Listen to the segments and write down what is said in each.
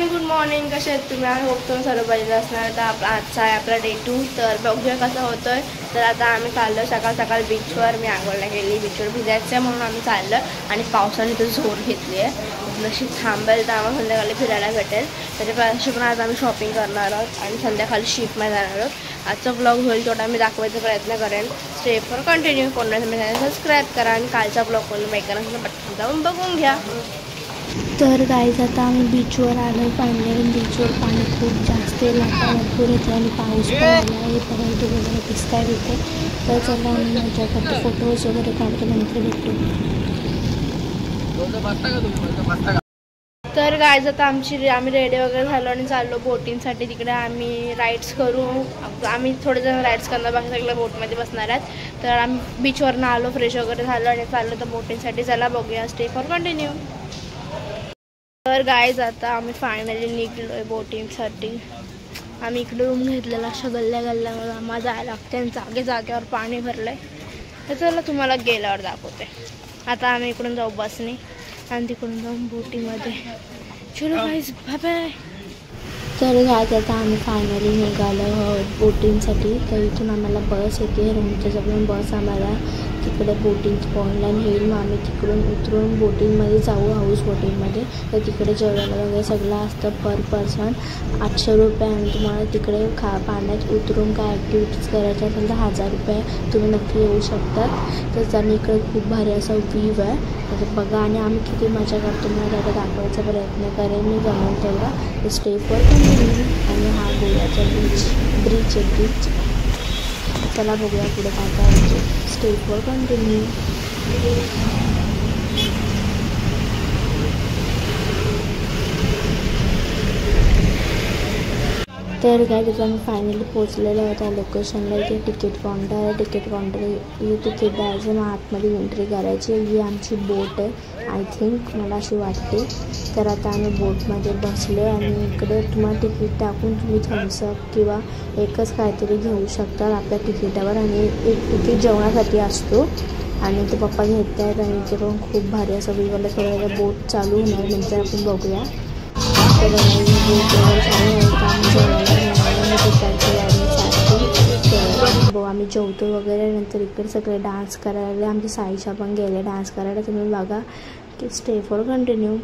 Friend, good morning. कसे आहेत तुम्ही? आम्ही होप तुम्ही सर्व बघितलं असणार. तर आजचा आहे आपला डे 2. तर बघूया कसं होतोय. तर आता आम्ही चाललो सकाळ बीचवर. मी आंघोळला गेली, बीचवर भिजायचं म्हणून आम्ही चाललो आणि पावसाने तर जोर घेतली आहे. नशीब थांबेल तर आम्हाला संध्याकाळी फिरायला भेटेल. त्याच्यापाशी पण आज आम्ही शॉपिंग करणार आहोत आणि संध्याकाळी शिपमध्ये जाणार आहोत. आजचा ब्लॉग होईल तेवढा मी दाखवायचा प्रयत्न करेन. स्टेपवर कंटिन्यू कोणाला सबस्क्राईब करा आणि कालचा ब्लॉग कोणी मेकरांना पटकन जाऊन बघून घ्या. तर गाईज आता आम्ही बीचवर आलो. फायनली बीचवर पाणी खूप जास्त लाटा भरपूर येते आणि पाऊस पण आला आहे. परंतु वगैरे दिसताय तिथे. तर चला आम्ही मजा करतो, फोटोज वगैरे काढतो, नंतर भेटतो. तर गाईज आता आम्ही रेडी वगैरे झालो आणि चाललो बोटिंगसाठी. तिकडे आम्ही राईड्स करू. आम्ही थोडे जण राईड्स करणार, बाकी सगळं बोटमध्ये बसणार आहेत. तर आम्ही बीचवरनं आलो, फ्रेश वगैरे झालो आणि चाललो तर बोटिंगसाठी. चला बघूया, स्टे फॉर कंटिन्यू. तर गाईज आता आम्ही फायनली निघलो आहे बोटिंगसाठी. आम्ही इकडे रूम घेतलेला. अशा गल्ल्यामध्ये आम्हाला जायला लागते आणि जागेवर पाणी भरलं आहे. तर चला तुम्हाला गेल्यावर दाखवते. आता आम्ही इकडून जाऊ बसने आणि तिकडून जाऊन बोटिंगमध्ये. चलो गाईज, बाय बाय. तर गाईज आता आम्ही फायनली निघालो बोटिंगसाठी. तर इथून आम्हाला बस येते. रूमच्या जवळून बस आम्हाला तिकडे बोटिंग स्पॉटला नेईल. मग आम्ही तिकडून उतरून बोटिंगमध्ये जाऊ, हाऊस बोटिंगमध्ये. तर तिकडे जेवणाला वगैरे सगळं असतं. पर पर्सन 800 रुपये आणि तुम्हाला तिकडे पाण्यात उतरून काय ॲक्टिव्हिटीज करायच्या असेल तर 1000 रुपये तुम्ही नक्की येऊ शकतात. तर त्यांनी इकडे खूप भारी असा व्ह्यू आहे. तर बघा आणि आम्ही किती मजा करतो मला आता दाखवायचा प्रयत्न करेन मी जमेल तेवढा. तर स्टेपवर पण आणि हा गोव्याचा ब्रिज आहे ब्रिज. चला बघूया पुढे काय काय होते. स्टेपवर कंटिन्यू. तर काय तिथं आम्ही फायनली पोचलेलो आहे त्या लोकेशनला. इथे तिकीट काउंटर आहे. तिकीट तिकीट द्यायचं, मग आतमध्ये एंट्री करायची. ही आमची बोट आहे आय थिंक, मला अशी वाटते. तर आता आम्ही बोटमध्ये बसलो आणि इकडे तुम्हाला तिकीट टाकून तुम्ही थम्सअप किंवा एकच काहीतरी घेऊ शकता आपल्या तिकीटावर. आणि एक तिकीट जेवणासाठी असतो आणि ते पप्पा घेत आहेत. आणि इथे पण खूप भारी असं वेगवेगळं थोडं बोट चालू होणार, नंतर आपण बघूया. आम्ही जेवतो वगैरे. नंतर इकडे सगळे डान्स करायला, आमची साईशा पण गेले डान्स करायला. तुम्ही बघा की स्टे फॉर कंटिन्यू.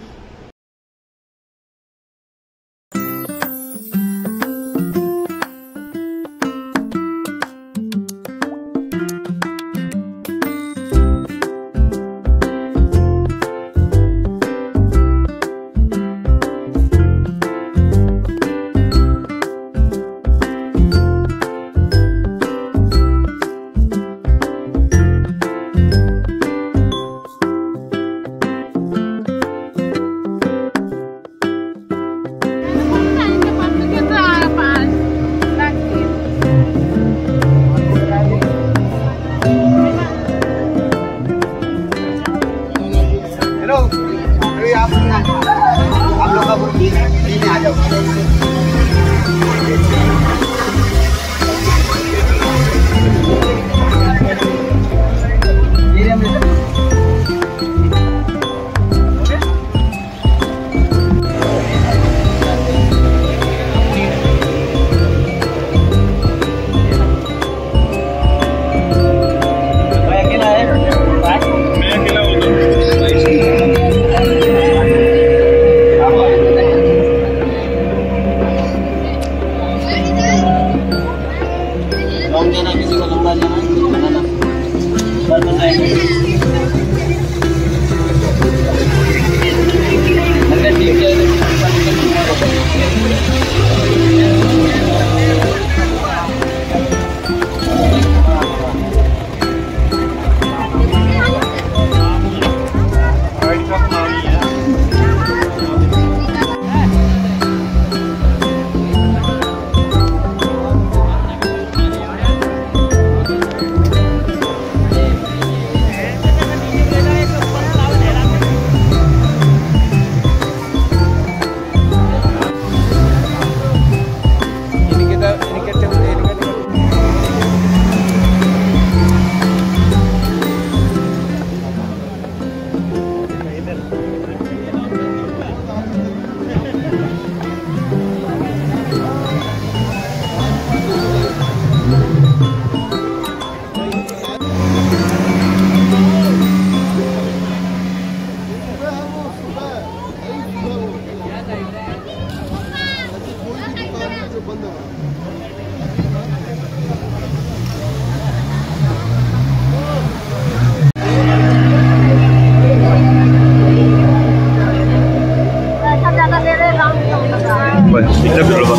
इथं फिरलो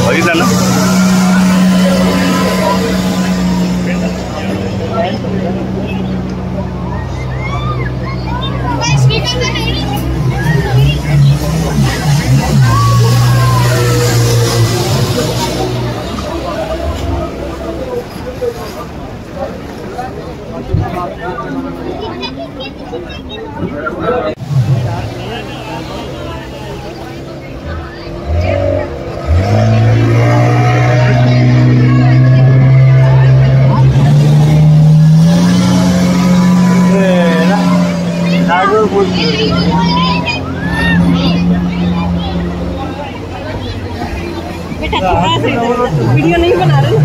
बघितलं ना. वीडियो नहीं बना रहे.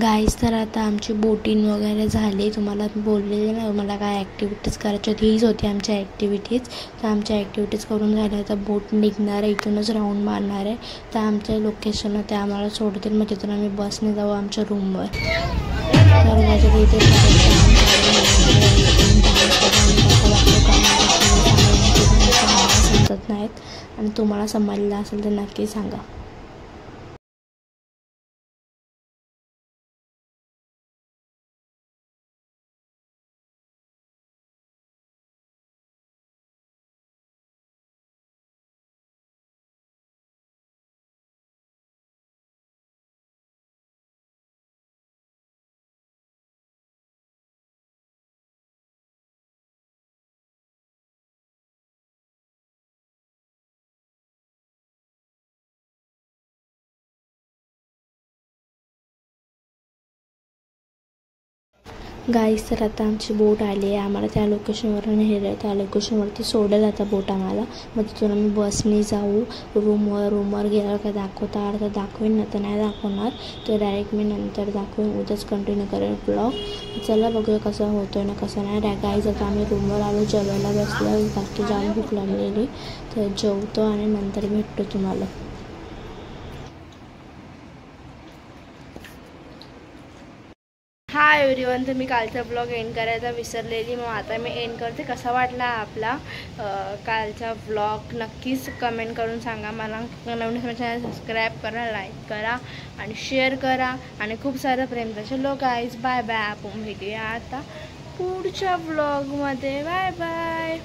गाईज तर आता आमची बोटिंग वगैरे झाली. तुम्हाला बोललेले ना मला काय ॲक्टिव्हिटीज करायच्या हीच होती आमच्या ॲक्टिव्हिटीज. तर आमच्या ॲक्टिव्हिटीज करून झाल्या. तर बोट निघणार आहे, इथूनच राऊंड मारणार आहे. तर आमच्या लोकेशन ते आम्हाला सोडतील, मग तिथून आम्ही बसने जाऊ आमच्या रूमवर. तर माझ्या इथे समजत नाहीत आणि तुम्हाला समजलं असेल तर नक्की सांगा. गाईस तर आता आमची बोट आली आहे. आम्हाला त्या लोकेशनवरून नेलं, त्या लोकेशनवरती सोडेल आता बोट आम्हाला. मग तिथून आम्ही बसने जाऊ रूमवर गेल्यावर काय दाखवता तर दाखवेन, ना तर नाही दाखवणार. तर डायरेक्ट मी नंतर दाखवेन, उद्याच कंटिन्यू करेन ब्लॉग. चला बघूया कसं होतं ना कसं नाही. गाईज आता आम्ही रूमवर आलो, जेवायला बसलो. बाकी जाम भूक लागलेली, तर जेवतो आणि नंतर भेटतो तुम्हाला. Hi everyone. तर मी कालचा ब्लॉग एंड करायचा विसरलेली, मग आता मी एंड करते. कसा वाटला आपला कालचा ब्लॉग नक्कीच कमेंट करून सांगा मला. नवीन चॅनल सबस्क्राईब करा, लाईक करा आणि शेअर करा आणि खूप सारं प्रेम द्या. चलो गाईज, बाय बाय. आपण भेटूया आता पुढच्या ब्लॉगमध्ये. Bye bye.